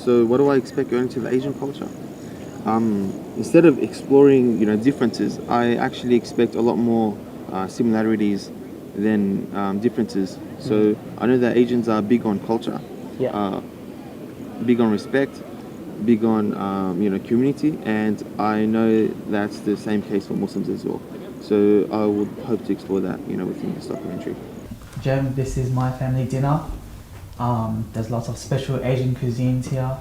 So what do I expect going to the Asian culture? Instead of exploring, differences, I actually expect a lot more similarities than differences. So I know that Asians are big on culture, big on respect, big on community, and I know that's the same case for Muslims as well. So I would hope to explore that, within this documentary. Jem, this is my family dinner. There's lots of special Asian cuisines here.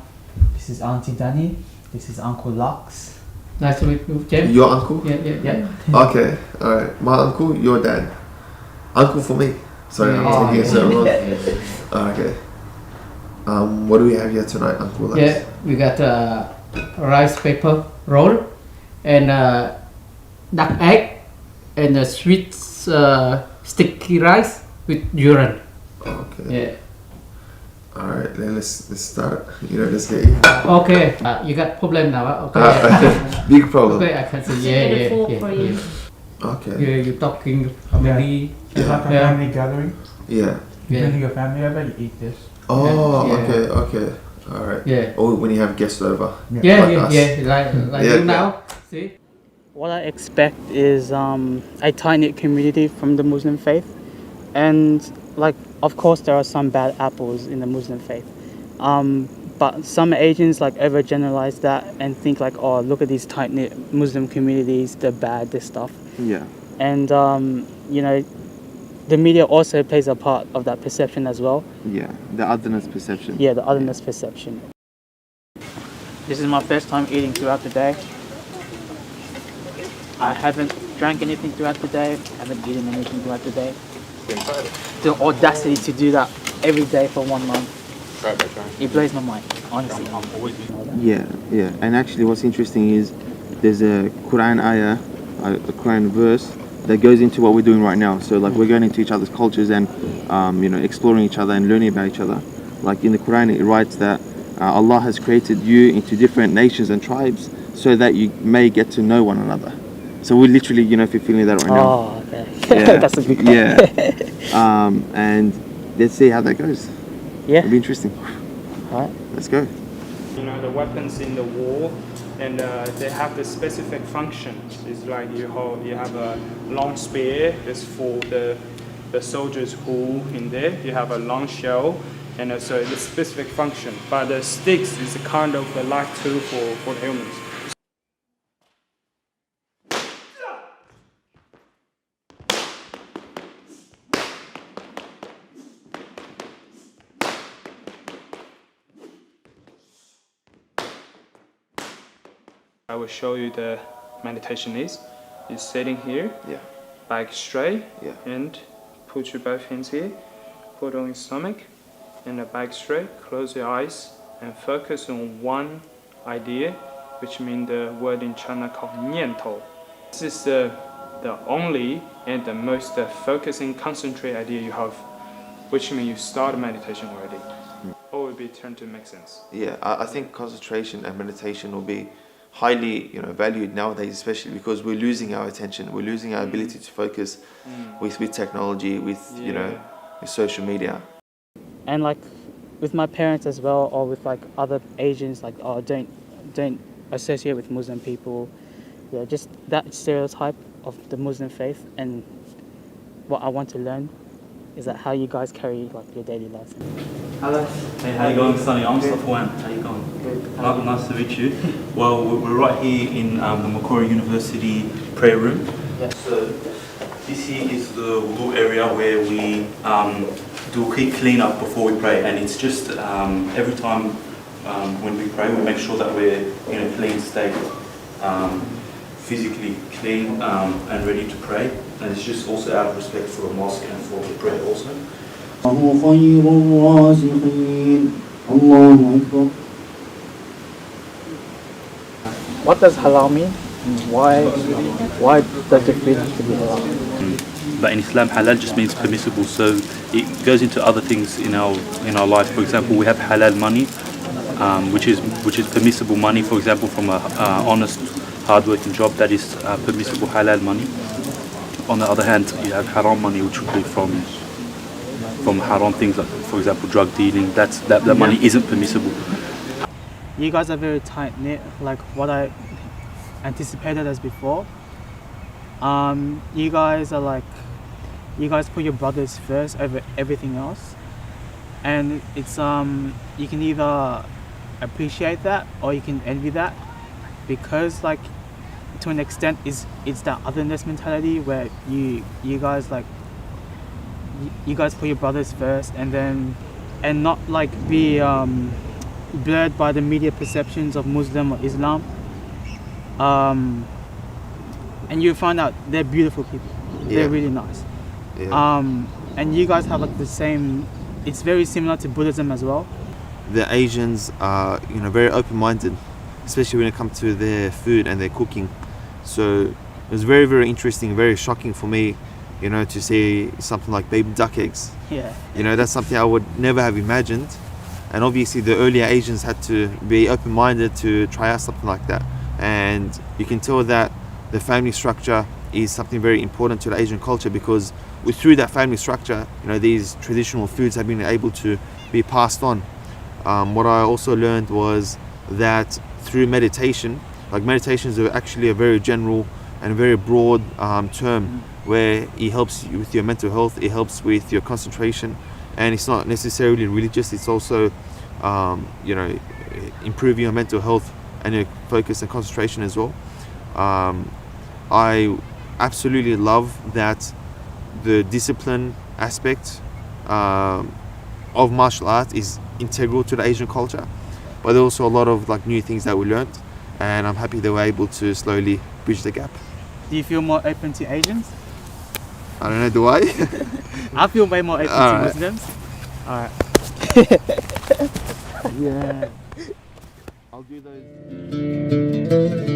This is Auntie Danny. This is Uncle Lux. Nice to meet you, Jem. Your uncle? Yeah. Okay, alright. My uncle, your dad. Uncle for me. Sorry, I'm taking it so wrong. Okay. What do we have here tonight, Uncle Lux? Yeah, we got rice paper roll and duck egg and sweet sticky rice with durian. Okay. Yeah. Alright, then let's start. Let's get you. Okay. You got problem now? Okay. Big problem. Okay, I can see. Yeah. Okay. Yeah, you're talking family. It's like a family gathering. Yeah. You bring your family over, you eat this. Oh, Yeah. okay. Alright. Yeah. Or when you have guests over. Yeah, us. like Yeah, you now. See? What I expect is a tight-knit community from the Muslim faith, and of course there are some bad apples in the Muslim faith, but some Asians overgeneralize that and think oh, look at these tight-knit Muslim communities, they're bad, this stuff. Yeah. And the media also plays a part of that perception as well. Yeah, the otherness perception. Yeah, the otherness perception. This is my first time eating throughout the day. I haven't drank anything throughout the day, haven't eaten anything throughout the day. The audacity to do that every day for 1 month. It blows my mind, honestly. Yeah. And actually what's interesting is there's a Quran ayah, a Quran verse that goes into what we're doing right now. So we're going into each other's cultures and exploring each other and learning about each other. Like in the Quran it writes that Allah has created you into different nations and tribes so that you may get to know one another. So we're literally, if you're feeling that right now. Oh, okay. Yeah. That's a good Yeah. And let's see how that goes. Yeah. It'll be interesting. All right. Let's go. The weapons in the war, and they have the specific function. It's like you have a long spear, it's for the soldiers who in there. You have a long shell, and so it's a specific function. But the sticks is a kind of the light tool for the humans. I will show you the meditation is. You're sitting here, back straight, and put your both hands here, put on your stomach, and the back straight, close your eyes, and focus on one idea, which means the word in China called 念头. This is the only and the most focusing, concentrate idea you have, which means you start meditation already. All will be turned to make sense. Yeah, I think concentration and meditation will be highly valued nowadays, especially because we're losing our attention, we're losing our ability to focus with technology, with with social media. And with my parents as well, or with other Asians, don't associate with Muslim people. Yeah, just that stereotype of the Muslim faith. And what I want to learn is how you guys carry your daily lives. Hello. Hey, how you going, Sonny? I'm Safwan. How you going? Good. Nice to meet you. Well, we're right here in the Macquarie University prayer room. Yeah. So this here is the wudu area where we do a quick clean up before we pray, and it's just every time when we pray, we make sure that we're in a clean state, physically clean and ready to pray. And it's just also out of respect for the mosque and for the prayer also. What does halal mean? Why does it feel to be halal? But in Islam, halal just means permissible. So it goes into other things in our life. For example, we have halal money, which is permissible money. For example, from a honest, hard-working job, that is permissible halal money. On the other hand, you have haram money, which would be from haram things, like, for example, drug dealing. That money isn't permissible. you guys are very tight knit, like what I anticipated as before. You guys are like, you guys put your brothers first over everything else, and it's you can either appreciate that or you can envy that, because like to an extent it's that otherness mentality where you guys like you guys put your brothers first, and not like be blurred by the media perceptions of Muslim or Islam. And you find out they're beautiful people. Yeah. They're really nice. Yeah. And you guys have like the same. It's very similar to Buddhism as well. The Asians are, you know, very open-minded, especially when it comes to their food and their cooking. So it was very, very interesting, very shocking for me, you know, to see something like baby duck eggs. Yeah. You know, that's something I would never have imagined. And obviously the earlier Asians had to be open-minded to try out something like that. And you can tell that the family structure is something very important to the Asian culture, because through that family structure, you know, these traditional foods have been able to be passed on. What I also learned was that through meditation, like meditation is actually a very general and very broad term, where it helps you with your mental health, it helps with your concentration, and it's not necessarily religious, it's also you know, improving your mental health and your focus and concentration as well. I absolutely love that the discipline aspect of martial arts is integral to the Asian culture, but there are also a lot of like new things that we learned, and I'm happy they were able to slowly bridge the gap. Do you feel more open to Asians? I don't know, do I? I feel way more open to Muslims. Alright. Yeah. I'll do those.